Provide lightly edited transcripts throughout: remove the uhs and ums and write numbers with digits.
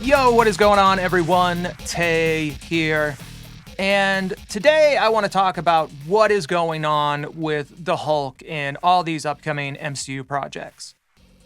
Yo, what is going on, everyone? Tay here. And today I want to talk about what is going on with the Hulk in all these upcoming MCU projects.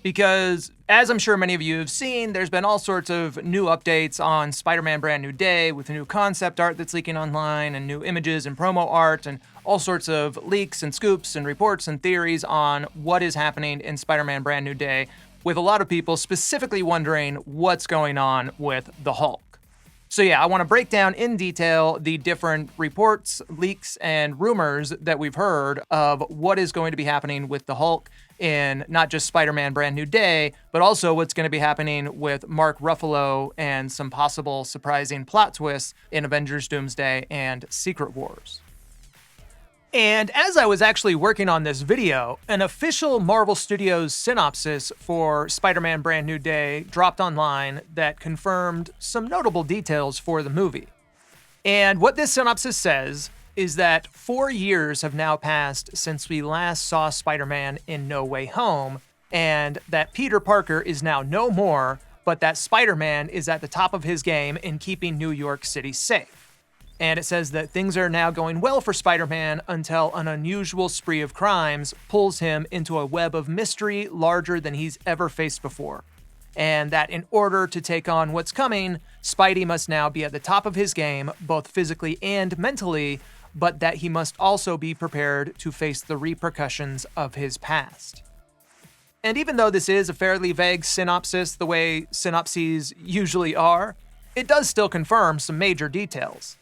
Because, as I'm sure many of you have seen, there's been all sorts of new updates on Spider-Man Brand New Day with new concept art that's leaking online and new images and promo art and all sorts of leaks and scoops and reports and theories on what is happening in Spider-Man Brand New Day, with a lot of people specifically wondering what's going on with the Hulk. So yeah, I want to break down in detail the different reports, leaks, and rumors that we've heard of what is going to be happening with the Hulk in not just Spider-Man Brand New Day, but also what's going to be happening with Mark Ruffalo and some possible surprising plot twists in Avengers Doomsday and Secret Wars. And as I was actually working on this video, an official Marvel Studios synopsis for Spider-Man Brand New Day dropped online that confirmed some notable details for the movie. And what this synopsis says is that 4 years have now passed since we last saw Spider-Man in No Way Home, and that Peter Parker is now no more, but that Spider-Man is at the top of his game in keeping New York City safe. And it says that things are now going well for Spider-Man until an unusual spree of crimes pulls him into a web of mystery larger than he's ever faced before. And that in order to take on what's coming, Spidey must now be at the top of his game, both physically and mentally, but that he must also be prepared to face the repercussions of his past. And even though this is a fairly vague synopsis, the way synopses usually are, it does still confirm some major details.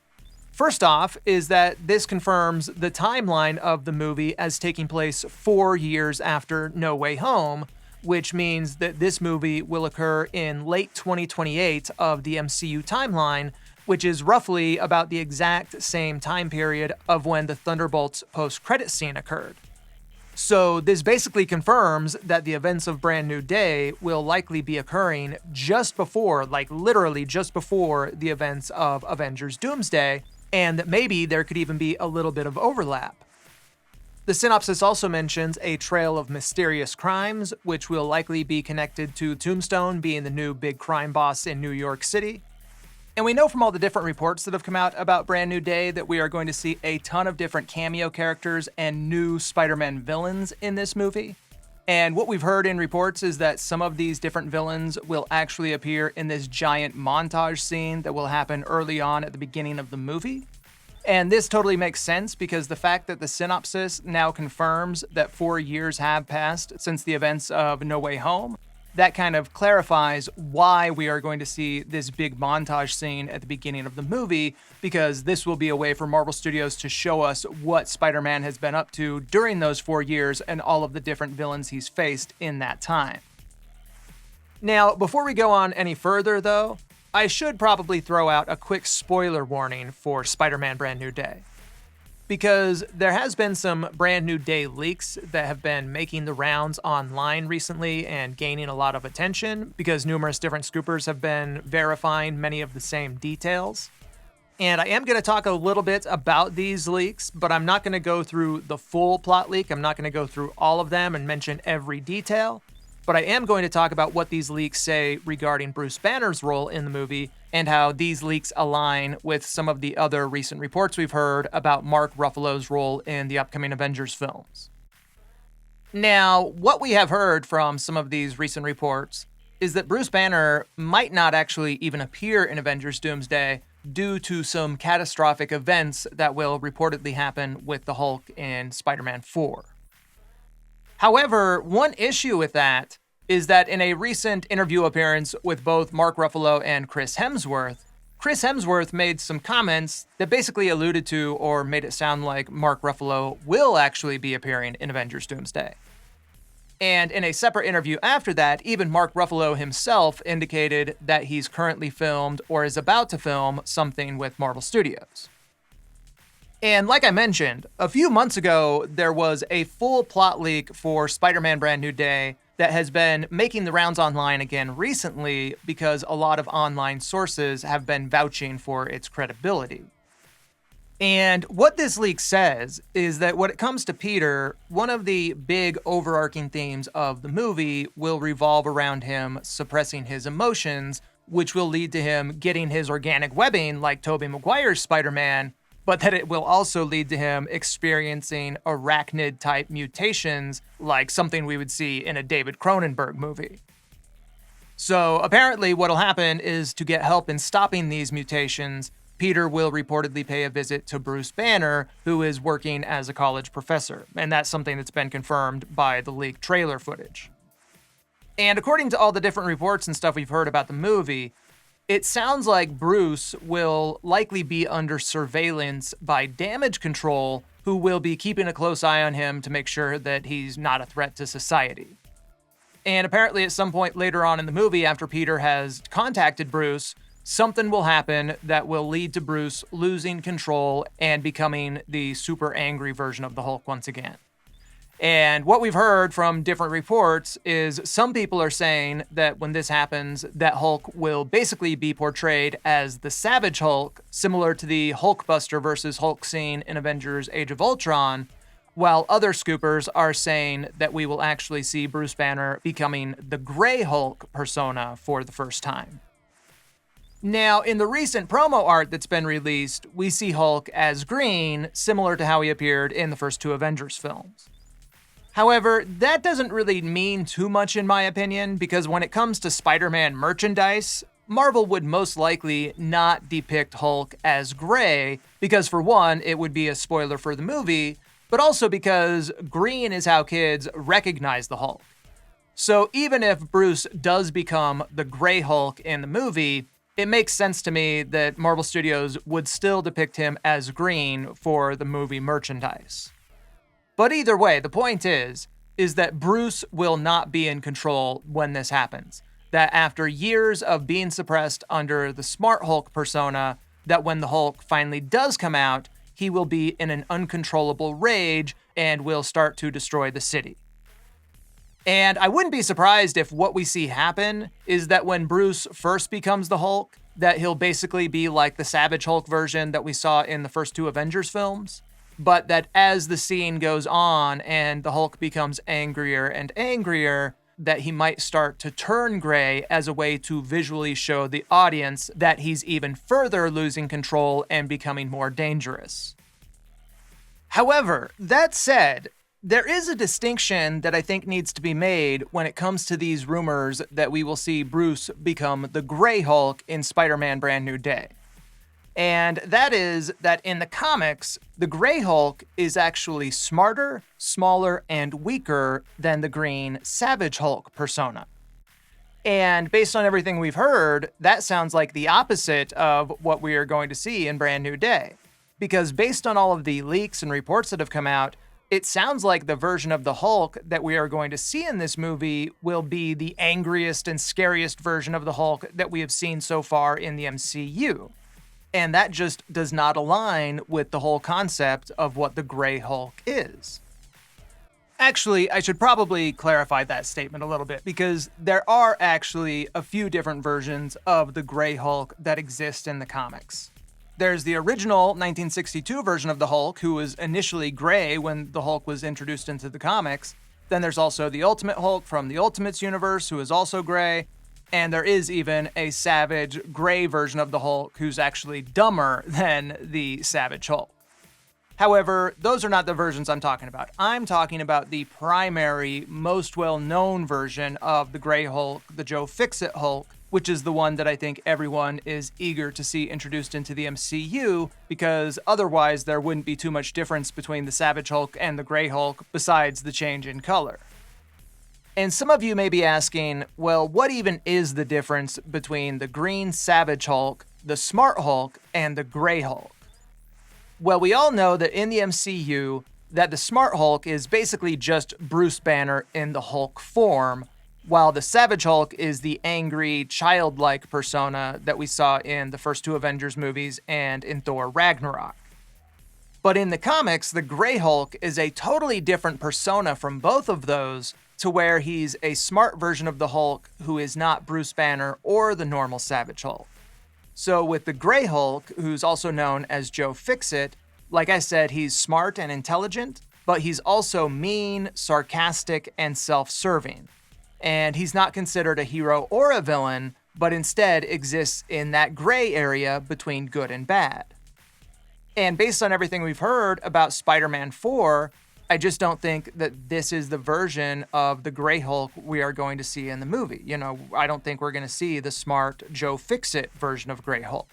First off is that this confirms the timeline of the movie as taking place 4 years after No Way Home, which means that this movie will occur in late 2028 of the MCU timeline, which is roughly about the exact same time period of when the Thunderbolts post-credit scene occurred. So this basically confirms that the events of Brand New Day will likely be occurring just before, like literally just before, the events of Avengers Doomsday, and that maybe there could even be a little bit of overlap. The synopsis also mentions a trail of mysterious crimes, which will likely be connected to Tombstone being the new big crime boss in New York City. And we know from all the different reports that have come out about Brand New Day that we are going to see a ton of different cameo characters and new Spider-Man villains in this movie. And what we've heard in reports is that some of these different villains will actually appear in this giant montage scene that will happen early on at the beginning of the movie. And this totally makes sense because the fact that the synopsis now confirms that 4 years have passed since the events of No Way Home, that kind of clarifies why we are going to see this big montage scene at the beginning of the movie, because this will be a way for Marvel Studios to show us what Spider-Man has been up to during those 4 years and all of the different villains he's faced in that time. Now, before we go on any further, though, I should probably throw out a quick spoiler warning for Spider-Man Brand New Day. Because there has been some Brand New Day leaks that have been making the rounds online recently and gaining a lot of attention because numerous different scoopers have been verifying many of the same details. And I am going to talk a little bit about these leaks, but I'm not going to go through the full plot leak. I'm not going to go through all of them and mention every detail. But I am going to talk about what these leaks say regarding Bruce Banner's role in the movie and how these leaks align with some of the other recent reports we've heard about Mark Ruffalo's role in the upcoming Avengers films. Now, what we have heard from some of these recent reports is that Bruce Banner might not actually even appear in Avengers Doomsday due to some catastrophic events that will reportedly happen with the Hulk in Spider-Man 4. However, one issue with that is that in a recent interview appearance with both Mark Ruffalo and Chris Hemsworth made some comments that basically alluded to or made it sound like Mark Ruffalo will actually be appearing in Avengers Doomsday. And in a separate interview after that, even Mark Ruffalo himself indicated that he's currently filmed or is about to film something with Marvel Studios. And like I mentioned, a few months ago, there was a full plot leak for Spider-Man Brand New Day that has been making the rounds online again recently because a lot of online sources have been vouching for its credibility. And what this leak says is that when it comes to Peter, one of the big overarching themes of the movie will revolve around him suppressing his emotions, which will lead to him getting his organic webbing like Tobey Maguire's Spider-Man, but that it will also lead to him experiencing arachnid-type mutations like something we would see in a David Cronenberg movie. So apparently what'll happen is, to get help in stopping these mutations, Peter will reportedly pay a visit to Bruce Banner, who is working as a college professor, and that's something that's been confirmed by the leaked trailer footage. And according to all the different reports and stuff we've heard about the movie, it sounds like Bruce will likely be under surveillance by Damage Control, who will be keeping a close eye on him to make sure that he's not a threat to society. And apparently at some point later on in the movie, after Peter has contacted Bruce, something will happen that will lead to Bruce losing control and becoming the super angry version of the Hulk once again. And what we've heard from different reports is some people are saying that when this happens, that Hulk will basically be portrayed as the Savage Hulk, similar to the Hulkbuster versus Hulk scene in Avengers Age of Ultron, while other scoopers are saying that we will actually see Bruce Banner becoming the Grey Hulk persona for the first time. Now, in the recent promo art that's been released, we see Hulk as green, similar to how he appeared in the first two Avengers films. However, that doesn't really mean too much in my opinion, because when it comes to Spider-Man merchandise, Marvel would most likely not depict Hulk as gray, because for one, it would be a spoiler for the movie, but also because green is how kids recognize the Hulk. So even if Bruce does become the Grey Hulk in the movie, it makes sense to me that Marvel Studios would still depict him as green for the movie merchandise. But either way, the point is that Bruce will not be in control when this happens. That after years of being suppressed under the Smart Hulk persona, that when the Hulk finally does come out, he will be in an uncontrollable rage and will start to destroy the city. And I wouldn't be surprised if what we see happen is that when Bruce first becomes the Hulk, that he'll basically be like the Savage Hulk version that we saw in the first two Avengers films, but that as the scene goes on and the Hulk becomes angrier and angrier, that he might start to turn gray as a way to visually show the audience that he's even further losing control and becoming more dangerous. However, that said, there is a distinction that I think needs to be made when it comes to these rumors that we will see Bruce become the Grey Hulk in Spider-Man Brand New Day. And that is that in the comics, the Grey Hulk is actually smarter, smaller, and weaker than the green Savage Hulk persona. And based on everything we've heard, that sounds like the opposite of what we are going to see in Brand New Day. Because based on all of the leaks and reports that have come out, it sounds like the version of the Hulk that we are going to see in this movie will be the angriest and scariest version of the Hulk that we have seen so far in the MCU. And that just does not align with the whole concept of what the Grey Hulk is. Actually, I should probably clarify that statement a little bit, because there are actually a few different versions of the Grey Hulk that exist in the comics. There's the original 1962 version of the Hulk, who was initially gray when the Hulk was introduced into the comics. Then there's also the Ultimate Hulk from the Ultimates universe, who is also gray. And there is even a Savage gray version of the Hulk who's actually dumber than the Savage Hulk. However, those are not the versions I'm talking about. I'm talking about the primary, most well-known version of the Grey Hulk, the Joe Fixit Hulk, which is the one that I think everyone is eager to see introduced into the MCU, because otherwise there wouldn't be too much difference between the Savage Hulk and the Grey Hulk besides the change in color. And some of you may be asking, well, what even is the difference between the green Savage Hulk, the Smart Hulk, and the Grey Hulk? Well, we all know that in the MCU, that the Smart Hulk is basically just Bruce Banner in the Hulk form, while the Savage Hulk is the angry, childlike persona that we saw in the first two Avengers movies and in Thor Ragnarok. But in the comics, the Grey Hulk is a totally different persona from both of those, to where he's a smart version of the Hulk who is not Bruce Banner or the normal Savage Hulk. So with the Grey Hulk, who's also known as Joe Fixit, like I said, he's smart and intelligent, but he's also mean, sarcastic, and self-serving. And he's not considered a hero or a villain, but instead exists in that gray area between good and bad. And based on everything we've heard about Spider-Man 4, I just don't think that this is the version of the Grey Hulk we are going to see in the movie. I don't think we're going to see the smart Joe Fix-It version of Grey Hulk.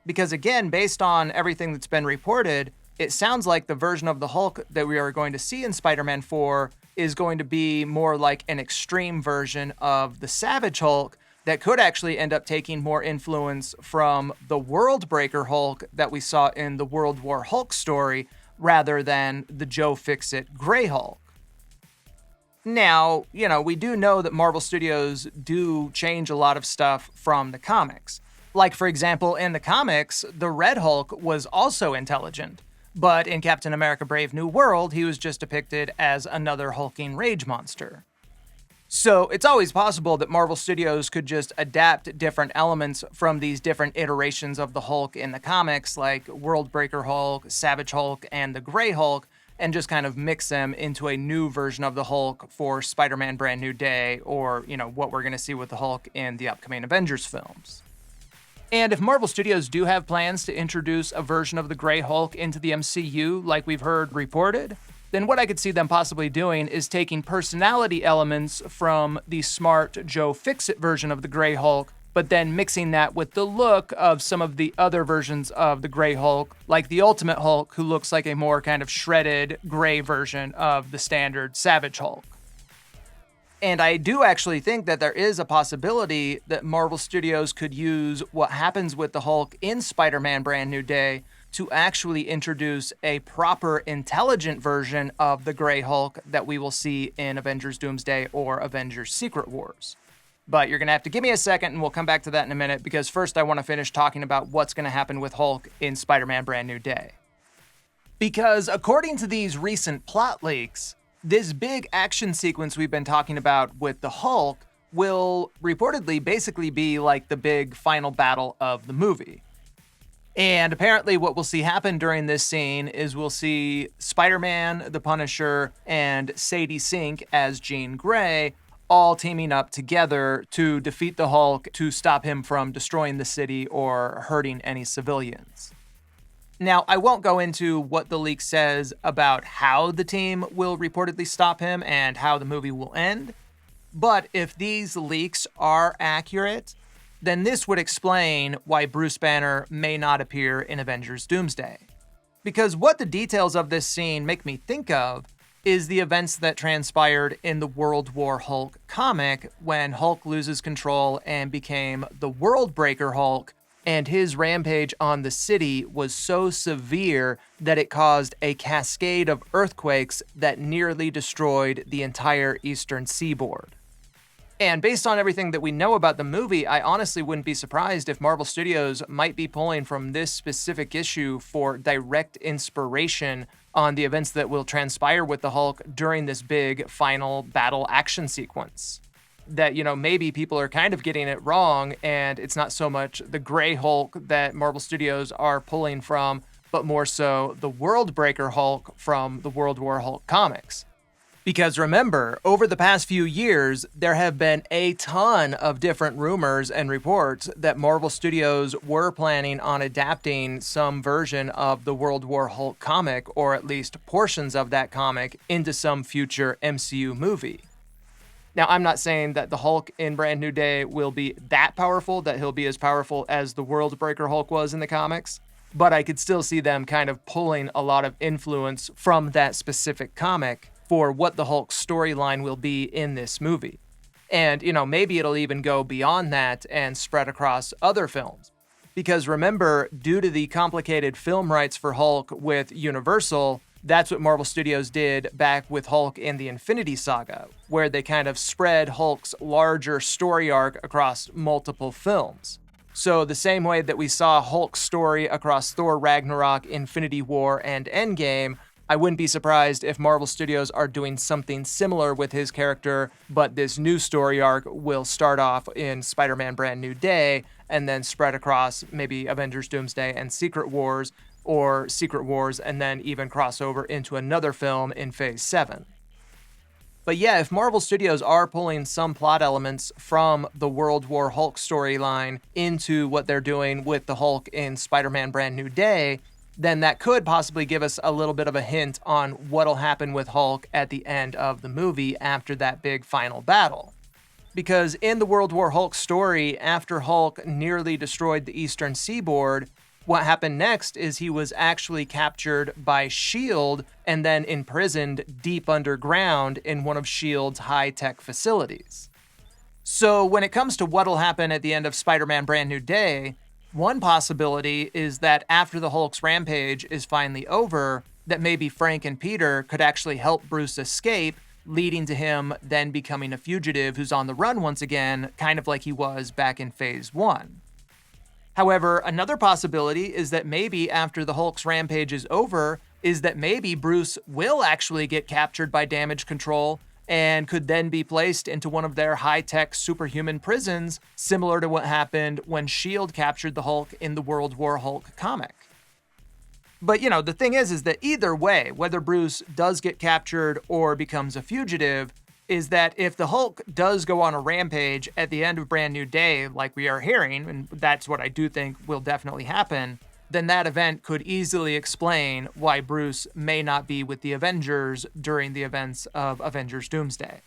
Because again, based on everything that's been reported, it sounds like the version of the Hulk that we are going to see in Spider-Man 4 is going to be more like an extreme version of the Savage Hulk that could actually end up taking more influence from the World Breaker Hulk that we saw in the World War Hulk story, rather than the Joe Fix-It Grey Hulk. Now, we do know that Marvel Studios do change a lot of stuff from the comics. Like, for example, in the comics, the Red Hulk was also intelligent, but in Captain America Brave New World, he was just depicted as another hulking rage monster. So it's always possible that Marvel Studios could just adapt different elements from these different iterations of the Hulk in the comics, like World Breaker Hulk, Savage Hulk, and the Grey Hulk, and just kind of mix them into a new version of the Hulk for Spider-Man Brand New Day, or, what we're going to see with the Hulk in the upcoming Avengers films. And if Marvel Studios do have plans to introduce a version of the Grey Hulk into the MCU, like we've heard reported, then what I could see them possibly doing is taking personality elements from the smart Joe Fix-It version of the Grey Hulk, but then mixing that with the look of some of the other versions of the Grey Hulk, like the Ultimate Hulk, who looks like a more kind of shredded gray version of the standard Savage Hulk. And I do actually think that there is a possibility that Marvel Studios could use what happens with the Hulk in Spider-Man Brand New Day to actually introduce a proper intelligent version of the Grey Hulk that we will see in Avengers Doomsday or Avengers Secret Wars. But you're going to have to give me a second and we'll come back to that in a minute, because first I want to finish talking about what's going to happen with Hulk in Spider-Man Brand New Day. Because according to these recent plot leaks, this big action sequence we've been talking about with the Hulk will reportedly basically be like the big final battle of the movie. And apparently what we'll see happen during this scene is we'll see Spider-Man, the Punisher, and Sadie Sink as Jean Grey all teaming up together to defeat the Hulk to stop him from destroying the city or hurting any civilians. Now, I won't go into what the leak says about how the team will reportedly stop him and how the movie will end, but if these leaks are accurate, then this would explain why Bruce Banner may not appear in Avengers Doomsday. Because what the details of this scene make me think of is the events that transpired in the World War Hulk comic when Hulk loses control and became the World Breaker Hulk, and his rampage on the city was so severe that it caused a cascade of earthquakes that nearly destroyed the entire eastern seaboard. And based on everything that we know about the movie, I honestly wouldn't be surprised if Marvel Studios might be pulling from this specific issue for direct inspiration on the events that will transpire with the Hulk during this big final battle action sequence. That, maybe people are kind of getting it wrong, and it's not so much the Grey Hulk that Marvel Studios are pulling from, but more so the World Breaker Hulk from the World War Hulk comics. Because remember, over the past few years, there have been a ton of different rumors and reports that Marvel Studios were planning on adapting some version of the World War Hulk comic, or at least portions of that comic, into some future MCU movie. Now, I'm not saying that the Hulk in Brand New Day will be that powerful, that he'll be as powerful as the World Breaker Hulk was in the comics, but I could still see them kind of pulling a lot of influence from that specific comic for what the Hulk storyline will be in this movie. And, maybe it'll even go beyond that and spread across other films. Because remember, due to the complicated film rights for Hulk with Universal, that's what Marvel Studios did back with Hulk in the Infinity Saga, where they kind of spread Hulk's larger story arc across multiple films. So the same way that we saw Hulk's story across Thor Ragnarok, Infinity War, and Endgame, I wouldn't be surprised if Marvel Studios are doing something similar with his character, but this new story arc will start off in Spider-Man Brand New Day and then spread across maybe Avengers Doomsday and Secret Wars, or Secret Wars and then even cross over into another film in Phase 7. But yeah, if Marvel Studios are pulling some plot elements from the World War Hulk storyline into what they're doing with the Hulk in Spider-Man Brand New Day, then that could possibly give us a little bit of a hint on what'll happen with Hulk at the end of the movie after that big final battle. Because in the World War Hulk story, after Hulk nearly destroyed the Eastern Seaboard, what happened next is he was actually captured by S.H.I.E.L.D. and then imprisoned deep underground in one of S.H.I.E.L.D.'s high-tech facilities. So when it comes to what'll happen at the end of Spider-Man Brand New Day, one possibility is that after the Hulk's rampage is finally over, that maybe Frank and Peter could actually help Bruce escape, leading to him then becoming a fugitive who's on the run once again, kind of like he was back in Phase 1. However, another possibility is that maybe after the Hulk's rampage is over, is that maybe Bruce will actually get captured by Damage Control and could then be placed into one of their high-tech superhuman prisons, similar to what happened when S.H.I.E.L.D. captured the Hulk in the World War Hulk comic. But, the thing is that either way, whether Bruce does get captured or becomes a fugitive, is that if the Hulk does go on a rampage at the end of Brand New Day, like we are hearing, and that's what I do think will definitely happen, then that event could easily explain why Bruce may not be with the Avengers during the events of Avengers Doomsday.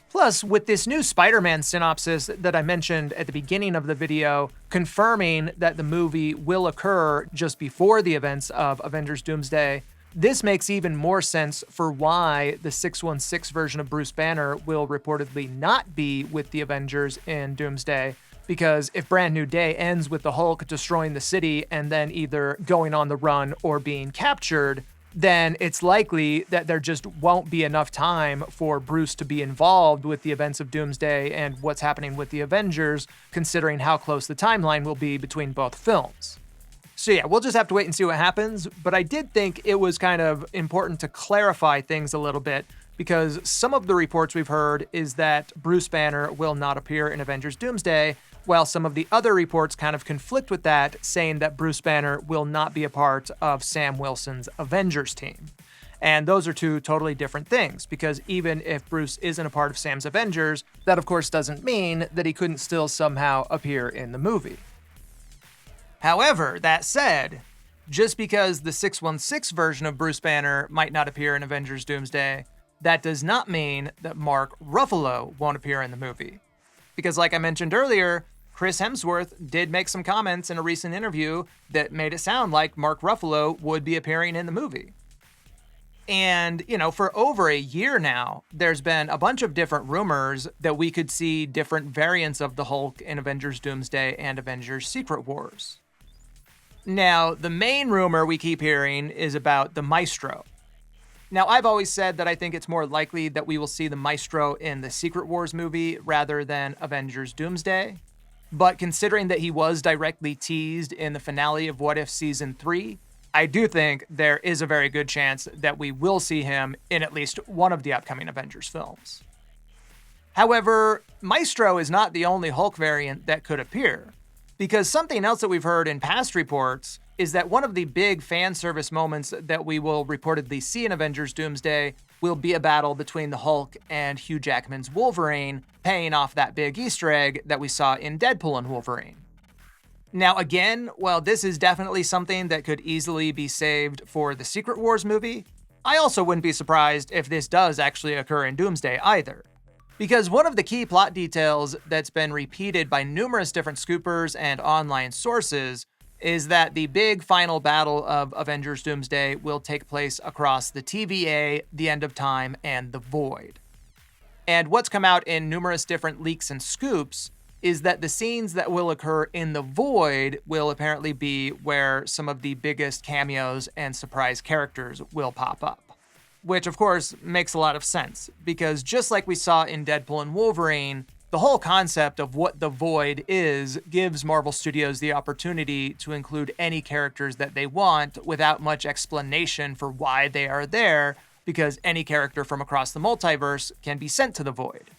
Plus, with this new Spider-Man synopsis that I mentioned at the beginning of the video, confirming that the movie will occur just before the events of Avengers Doomsday, this makes even more sense for why the 616 version of Bruce Banner will reportedly not be with the Avengers in Doomsday, because if Brand New Day ends with the Hulk destroying the city and then either going on the run or being captured, then it's likely that there just won't be enough time for Bruce to be involved with the events of Doomsday and what's happening with the Avengers, considering how close the timeline will be between both films. So yeah, we'll just have to wait and see what happens, but I did think it was kind of important to clarify things a little bit, because some of the reports we've heard is that Bruce Banner will not appear in Avengers Doomsday, while some of the other reports kind of conflict with that, saying that Bruce Banner will not be a part of Sam Wilson's Avengers team. And those are two totally different things, because even if Bruce isn't a part of Sam's Avengers, that of course doesn't mean that he couldn't still somehow appear in the movie. However, that said, just because the 616 version of Bruce Banner might not appear in Avengers Doomsday, that does not mean that Mark Ruffalo won't appear in the movie. Because like I mentioned earlier, Chris Hemsworth did make some comments in a recent interview that made it sound like Mark Ruffalo would be appearing in the movie. And, for over a year now, there's been a bunch of different rumors that we could see different variants of the Hulk in Avengers Doomsday and Avengers Secret Wars. Now, the main rumor we keep hearing is about the Maestro. Now, I've always said that I think it's more likely that we will see the Maestro in the Secret Wars movie rather than Avengers Doomsday. But considering that he was directly teased in the finale of What If Season 3, I do think there is a very good chance that we will see him in at least one of the upcoming Avengers films. However, Maestro is not the only Hulk variant that could appear, because something else that we've heard in past reports is that one of the big fan service moments that we will reportedly see in Avengers Doomsday will be a battle between the Hulk and Hugh Jackman's Wolverine, paying off that big Easter egg that we saw in Deadpool and Wolverine. Now again, while this is definitely something that could easily be saved for the Secret Wars movie, I also wouldn't be surprised if this does actually occur in Doomsday either. Because one of the key plot details that's been repeated by numerous different scoopers and online sources is that the big final battle of Avengers Doomsday will take place across the TVA, the End of Time, and the Void. And what's come out in numerous different leaks and scoops is that the scenes that will occur in the Void will apparently be where some of the biggest cameos and surprise characters will pop up. Which, of course, makes a lot of sense, because just like we saw in Deadpool and Wolverine, the whole concept of what the Void is gives Marvel Studios the opportunity to include any characters that they want without much explanation for why they are there, because any character from across the multiverse can be sent to the Void.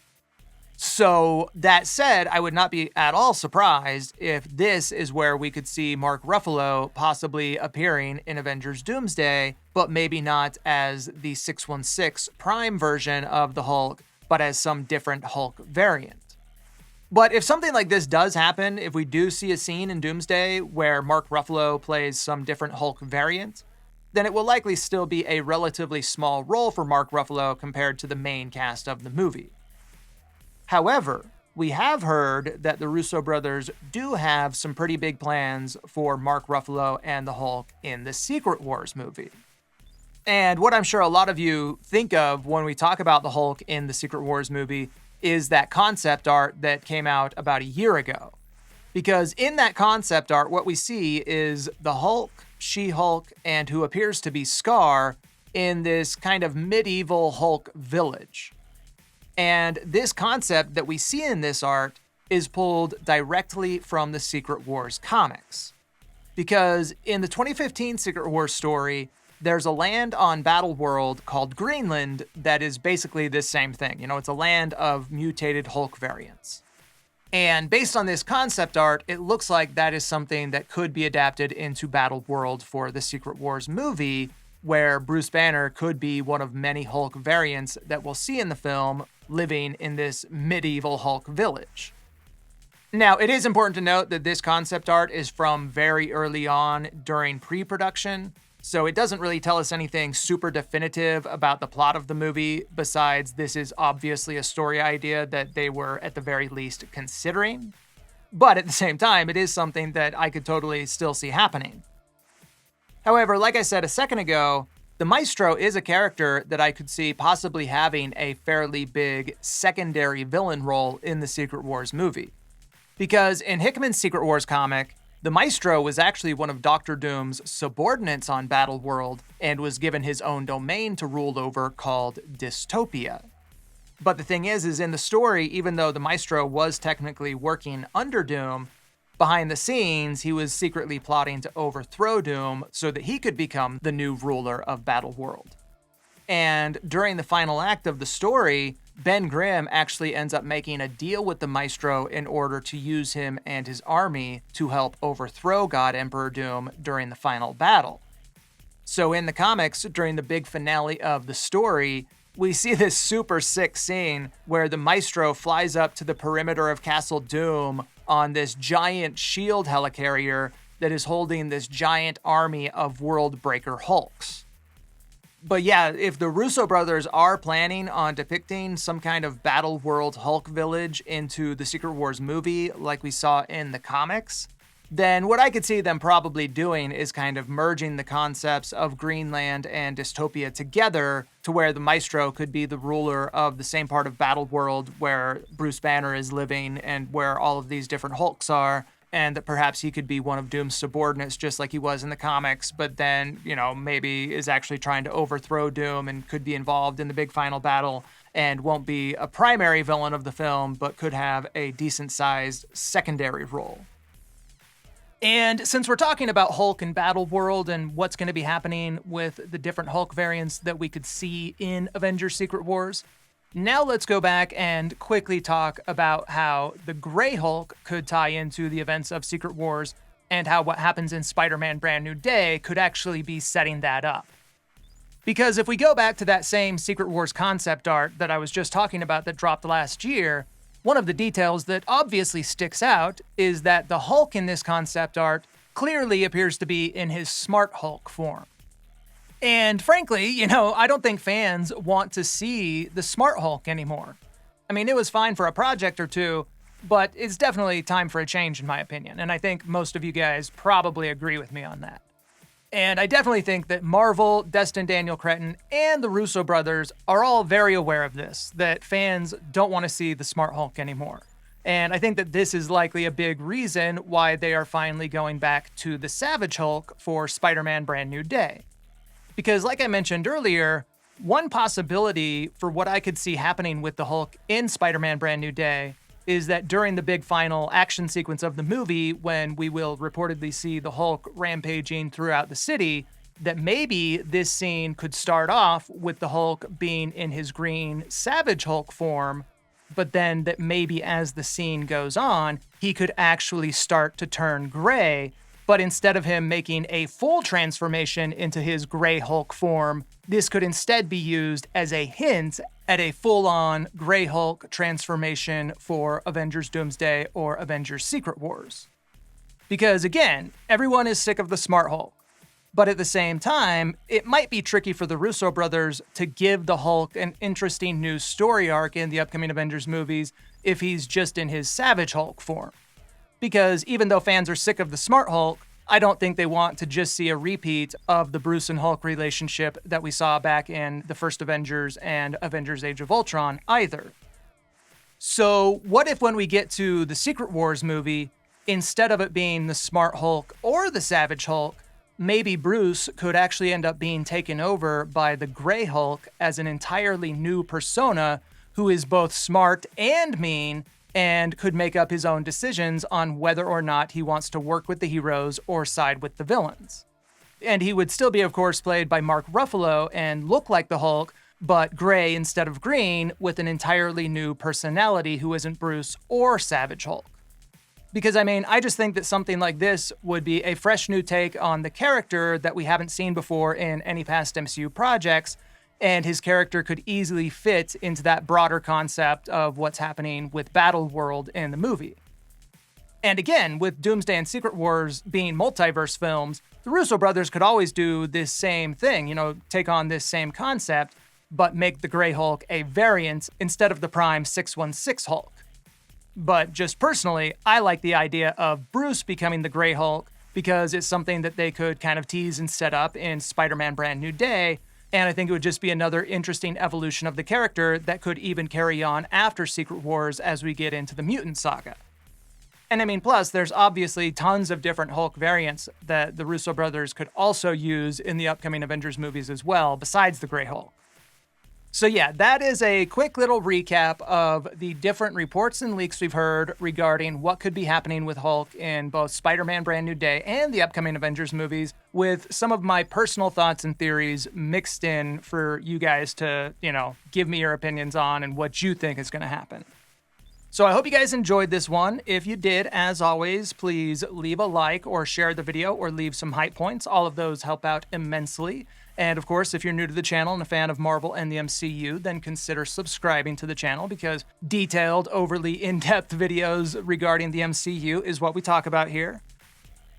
So that said, I would not be at all surprised if this is where we could see Mark Ruffalo possibly appearing in Avengers Doomsday, but maybe not as the 616 Prime version of the Hulk, but as some different Hulk variant. But if something like this does happen, if we do see a scene in Doomsday where Mark Ruffalo plays some different Hulk variant, then it will likely still be a relatively small role for Mark Ruffalo compared to the main cast of the movie. However, we have heard that the Russo brothers do have some pretty big plans for Mark Ruffalo and the Hulk in the Secret Wars movie. And what I'm sure a lot of you think of when we talk about the Hulk in the Secret Wars movie is that concept art that came out about a year ago. Because in that concept art, what we see is the Hulk, She-Hulk, and who appears to be Scar in this kind of medieval Hulk village. And this concept that we see in this art is pulled directly from the Secret Wars comics. Because in the 2015 Secret Wars story, there's a land on Battleworld called Greenland that is basically this same thing. You know, it's a land of mutated Hulk variants. And based on this concept art, it looks like that is something that could be adapted into Battleworld for the Secret Wars movie, where Bruce Banner could be one of many Hulk variants that we'll see in the film living in this medieval Hulk village. Now, it is important to note that this concept art is from very early on during pre-production, so it doesn't really tell us anything super definitive about the plot of the movie, besides this is obviously a story idea that they were at the very least considering. But at the same time, it is something that I could totally still see happening. However, like I said a second ago, the Maestro is a character that I could see possibly having a fairly big secondary villain role in the Secret Wars movie. Because in Hickman's Secret Wars comic, the Maestro was actually one of Doctor Doom's subordinates on Battleworld and was given his own domain to rule over called Dystopia. But the thing is in the story, even though the Maestro was technically working under Doom, behind the scenes, he was secretly plotting to overthrow Doom so that he could become the new ruler of Battleworld. And during the final act of the story, Ben Grimm actually ends up making a deal with the Maestro in order to use him and his army to help overthrow God Emperor Doom during the final battle. So in the comics, during the big finale of the story, we see this super sick scene where the Maestro flies up to the perimeter of Castle Doom on this giant shield helicarrier that is holding this giant army of World Breaker Hulks. But yeah, if the Russo brothers are planning on depicting some kind of Battleworld Hulk village into the Secret Wars movie like we saw in the comics, then what I could see them probably doing is kind of merging the concepts of Greenland and Dystopia together to where the Maestro could be the ruler of the same part of Battleworld where Bruce Banner is living and where all of these different Hulks are, and that perhaps he could be one of Doom's subordinates just like he was in the comics, but then, you know, maybe is actually trying to overthrow Doom and could be involved in the big final battle and won't be a primary villain of the film, but could have a decent-sized secondary role. And since we're talking about Hulk and Battleworld and what's going to be happening with the different Hulk variants that we could see in Avengers Secret Wars, now let's go back and quickly talk about how the Grey Hulk could tie into the events of Secret Wars and how what happens in Spider-Man Brand New Day could actually be setting that up. Because if we go back to that same Secret Wars concept art that I was just talking about that dropped last year, one of the details that obviously sticks out is that the Hulk in this concept art clearly appears to be in his Smart Hulk form. And frankly, you know, I don't think fans want to see the Smart Hulk anymore. I mean, it was fine for a project or two, but it's definitely time for a change in my opinion, and I think most of you guys probably agree with me on that. And I definitely think that Marvel, Destin Daniel Cretton, and the Russo brothers are all very aware of this, that fans don't want to see the Smart Hulk anymore. And I think that this is likely a big reason why they are finally going back to the Savage Hulk for Spider-Man Brand New Day. Because like I mentioned earlier, one possibility for what I could see happening with the Hulk in Spider-Man Brand New Day is that during the big final action sequence of the movie, when we will reportedly see the Hulk rampaging throughout the city, that maybe this scene could start off with the Hulk being in his green Savage Hulk form, but then that maybe as the scene goes on, he could actually start to turn gray. But instead of him making a full transformation into his Gray Hulk form, this could instead be used as a hint at a full-on Gray Hulk transformation for Avengers Doomsday or Avengers Secret Wars. Because again, everyone is sick of the Smart Hulk. But at the same time, it might be tricky for the Russo brothers to give the Hulk an interesting new story arc in the upcoming Avengers movies if he's just in his Savage Hulk form. Because even though fans are sick of the Smart Hulk, I don't think they want to just see a repeat of the Bruce and Hulk relationship that we saw back in the first Avengers and Avengers Age of Ultron either. So what if when we get to the Secret Wars movie, instead of it being the Smart Hulk or the Savage Hulk, maybe Bruce could actually end up being taken over by the Gray Hulk as an entirely new persona who is both smart and mean and could make up his own decisions on whether or not he wants to work with the heroes or side with the villains. And he would still be, of course, played by Mark Ruffalo and look like the Hulk, but gray instead of green, with an entirely new personality who isn't Bruce or Savage Hulk. Because, I just think that something like this would be a fresh new take on the character that we haven't seen before in any past MCU projects, and his character could easily fit into that broader concept of what's happening with Battleworld in the movie. And again, with Doomsday and Secret Wars being multiverse films, the Russo brothers could always do this same thing, take on this same concept, but make the Gray Hulk a variant instead of the Prime 616 Hulk. But just personally, I like the idea of Bruce becoming the Gray Hulk because it's something that they could kind of tease and set up in Spider-Man Brand New Day, and I think it would just be another interesting evolution of the character that could even carry on after Secret Wars as we get into the mutant saga. And plus, there's obviously tons of different Hulk variants that the Russo brothers could also use in the upcoming Avengers movies as well, besides the Gray Hulk. So yeah, that is a quick little recap of the different reports and leaks we've heard regarding what could be happening with Hulk in both Spider-Man Brand New Day and the upcoming Avengers movies, with some of my personal thoughts and theories mixed in for you guys to, give me your opinions on and what you think is going to happen. So I hope you guys enjoyed this one. If you did, as always, please leave a like or share the video or leave some hype points. All of those help out immensely. And of course, if you're new to the channel and a fan of Marvel and the MCU, then consider subscribing to the channel because detailed, overly in-depth videos regarding the MCU is what we talk about here.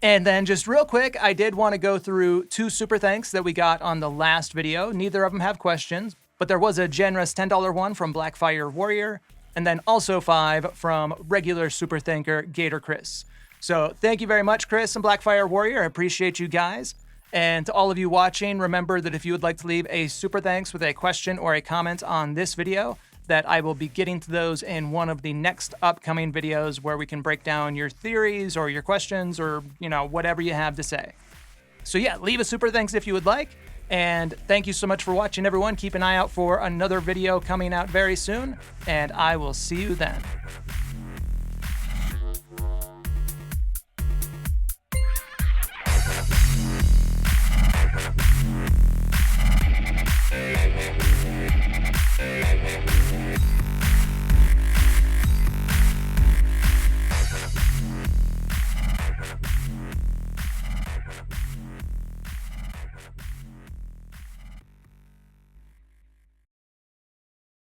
And then just real quick, I did want to go through 2 super thanks that we got on the last video. Neither of them have questions, but there was a generous $10 one from Blackfire Warrior, and then also 5 from regular super thanker Gator Chris. So thank you very much, Chris and Blackfire Warrior. I appreciate you guys. And to all of you watching, remember that if you would like to leave a super thanks with a question or a comment on this video, that I will be getting to those in one of the next upcoming videos where we can break down your theories or your questions or, whatever you have to say. So yeah, leave a super thanks if you would like. And thank you so much for watching, everyone. Keep an eye out for another video coming out very soon, and I will see you then.